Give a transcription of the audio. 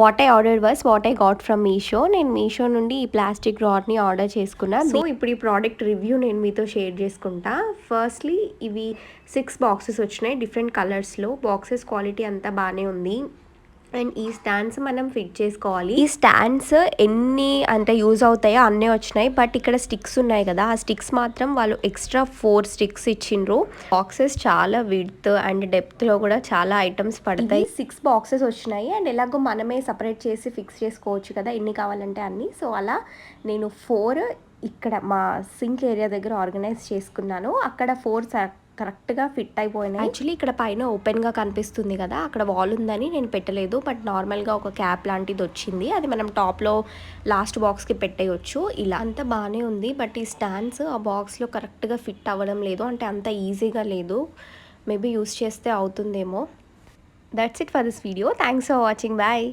What I order was what I got from Meesho. నేను మీషో నుండి ఈ ప్లాస్టిక్ రాడ్ని ఆర్డర్ చేసుకున్నా. సో ఇప్పుడు ఈ ప్రోడక్ట్ రివ్యూ నేను మీతో షేర్ చేసుకుంటా. ఫస్ట్లీ ఇవి 6 బాక్సెస్ వచ్చినాయి డిఫరెంట్ కలర్స్లో. బాక్సెస్ క్వాలిటీ అంతా బాగానే ఉంది. అండ్ ఈ స్టాండ్స్ మనం ఫిట్ చేసుకోవాలి. ఈ స్టాండ్స్ ఎన్ని అంటే యూజ్ అవుతాయో అన్నీ వచ్చినాయి. బట్ ఇక్కడ స్టిక్స్ ఉన్నాయి కదా, ఆ స్టిక్స్ మాత్రం వాళ్ళు ఎక్స్ట్రా 4 స్టిక్స్ ఇచ్చిండ్రు. బాక్సెస్ చాలా విడ్త్ అండ్ డెప్త్లో కూడా చాలా ఐటమ్స్ పడతాయి. 6 బాక్సెస్ వచ్చినాయి. అండ్ ఎలాగో మనమే సపరేట్ చేసి ఫిక్స్ చేసుకోవచ్చు కదా ఎన్ని కావాలంటే అన్ని. సో అలా నేను 4 ఇక్కడ మా సింక్ ఏరియా దగ్గర ఆర్గనైజ్ చేసుకున్నాను. అక్కడ 4 కరెక్ట్గా ఫిట్ అయిపోయినాయి. యాక్చువల్లీ ఇక్కడ పైన ఓపెన్గా కనిపిస్తుంది కదా, అక్కడ వాల్ ఉందని నేను పెట్టలేదు. బట్ నార్మల్గా ఒక క్యాప్ లాంటిది వచ్చింది, అది మనం టాప్లో లాస్ట్ బాక్స్కి పెట్టేయచ్చు. ఇలా అంతా బాగానే ఉంది. బట్ ఈ స్టాండ్స్ ఆ బాక్స్లో కరెక్ట్గా ఫిట్ అవ్వడం లేదు, అంటే అంత ఈజీగా లేదు. మేబీ యూస్ చేస్తే అవుతుందేమో. That's it for this video. Thanks for watching. Bye.